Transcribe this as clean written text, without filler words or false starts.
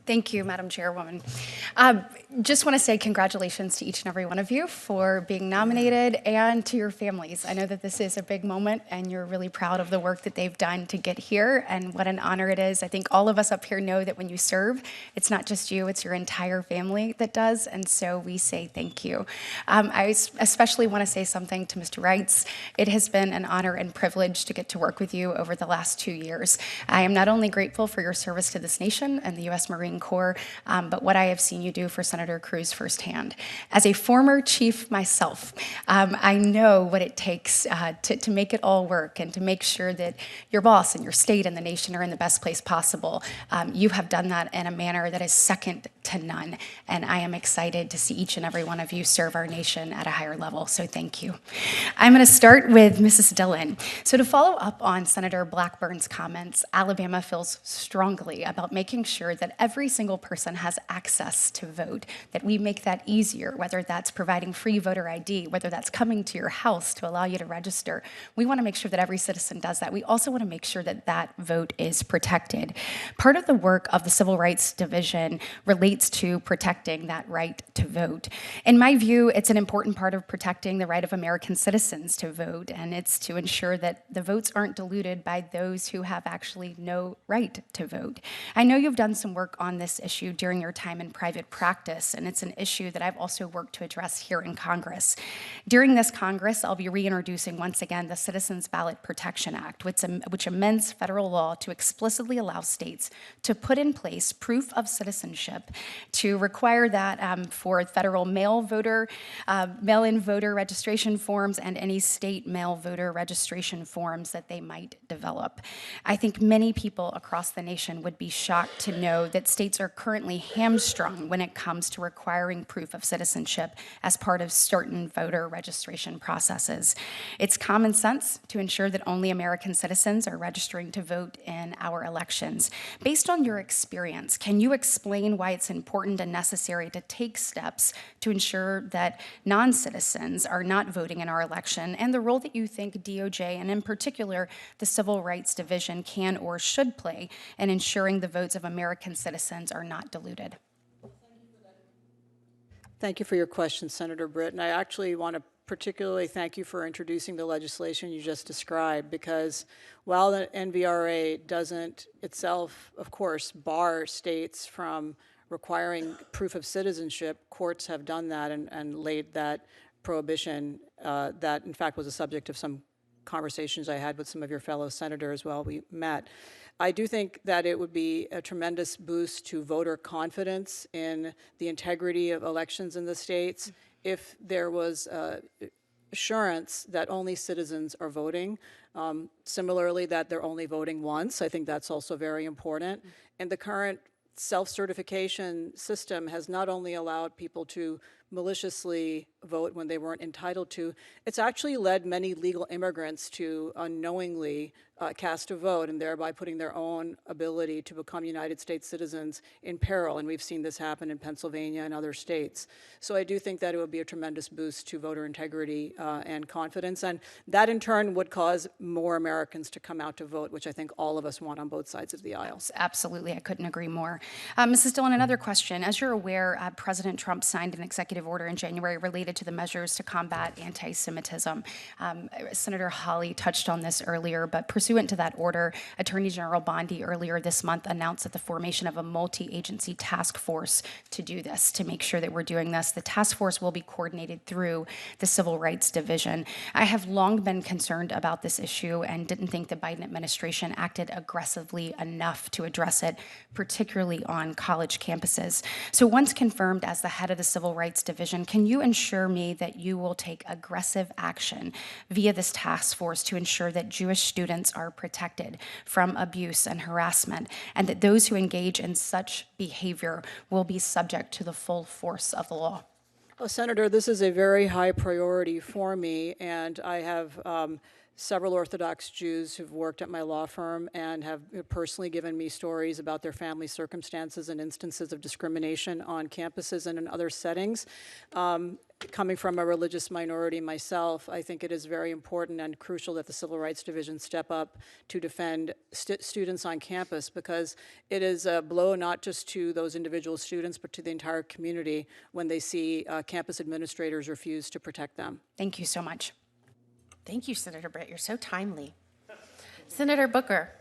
Thank you, Madam Chairwoman. Just want to say congratulations to each and every one of you for being nominated and to your families. I know that this is a big moment and you're really proud of the work that they've done to get here and what an honor it is. I think all of us up here know that when you serve, it's not just you, it's your entire family that does, and so we say thank you. I especially want to say something to Mr. Reitz. It has been an honor and privilege to get to work with you over the last 2 years. I am not only grateful for your service to this nation and the U.S. Marine Corps, but what I have seen you do for Senator Cruz firsthand. As a former chief myself, I know what it takes to make it all work and to make sure that your boss and your state and the nation are in the best place possible. You have done that in a manner that is second to none, and I am excited to see each and every one of you serve our nation at a higher level, so thank you. I'm going to start with Mrs. Dillon. So to follow up on Senator Blackburn's comments, Alabama feels strongly about making sure that every single person has access to vote, that we make that easier, whether that's providing free voter ID, whether that's coming to your house to allow you to register. We want to make sure that every citizen does that. We also want to make sure that that vote is protected. Part of the work of the Civil Rights Division relates to protecting that right to vote. In my view, it's an important part of protecting the right of American citizens to vote, and it's to ensure that the votes aren't diluted by those who have actually no right to vote. I know you've done some work on this issue during your time in private practice, and it's an issue that I've also worked to address here in Congress. During this Congress, I'll be reintroducing once again the Citizens Ballot Protection Act, which amends federal law to explicitly allow states to put in place proof of citizenship, to require that for federal mail-in voter registration forms and any state mail voter registration forms that they might develop. I think many people across the nation would be shocked to know that states are currently hamstrung when it comes to requiring proof of citizenship as part of certain voter registration processes. It's common sense to ensure that only American citizens are registering to vote in our elections. Based on your experience, can you explain why it's important and necessary to take steps to ensure that non-citizens are not voting in our election, and the role that you think DOJ, and in particular the Civil Rights Division, can or should play in ensuring the votes of American citizens are not diluted? Thank you for your question, Senator Britt. And I actually want to particularly thank you for introducing the legislation you just described, because while the NVRA doesn't itself, of course, bar states from requiring proof of citizenship, courts have done that and laid that prohibition that, in fact, was a subject of some conversations I had with some of your fellow senators while we met. I do think that it would be a tremendous boost to voter confidence in the integrity of elections in the states if there was assurance that only citizens are voting. Similarly, that they're only voting once. I think that's also very important. And the current self-certification system has not only allowed people to maliciously vote when they weren't entitled to, it's actually led many legal immigrants to unknowingly cast a vote and thereby putting their own ability to become United States citizens in peril. And we've seen this happen in Pennsylvania and other states. So I do think that it would be a tremendous boost to voter integrity and confidence. And that in turn would cause more Americans to come out to vote, which I think all of us want on both sides of the aisle. Absolutely, I couldn't agree more. Mrs. Dillon, another question. As you're aware, President Trump signed an executive order in January related to the measures to combat anti-Semitism. Senator Hawley touched on this earlier, but pursuant to that order, Attorney General Bondi earlier this month announced that the formation of a multi-agency task force to do this, to make sure that we're doing this. The task force will be coordinated through the Civil Rights Division. I have long been concerned about this issue and didn't think the Biden administration acted aggressively enough to address it, particularly on college campuses. So once confirmed as the head of the Civil Rights Division, can you ensure me that you will take aggressive action via this task force to ensure that Jewish students are protected from abuse and harassment, and that those who engage in such behavior will be subject to the full force of the law? Well, Senator, this is a very high priority for me, and I have several Orthodox Jews who've worked at my law firm and have personally given me stories about their family circumstances and instances of discrimination on campuses and in other settings. Coming from a religious minority myself, I think it is very important and crucial that the Civil Rights Division step up to defend students on campus, because it is a blow not just to those individual students, but to the entire community when they see campus administrators refuse to protect them. Thank you so much. Thank you, Senator Britt. You're so timely. Senator Booker.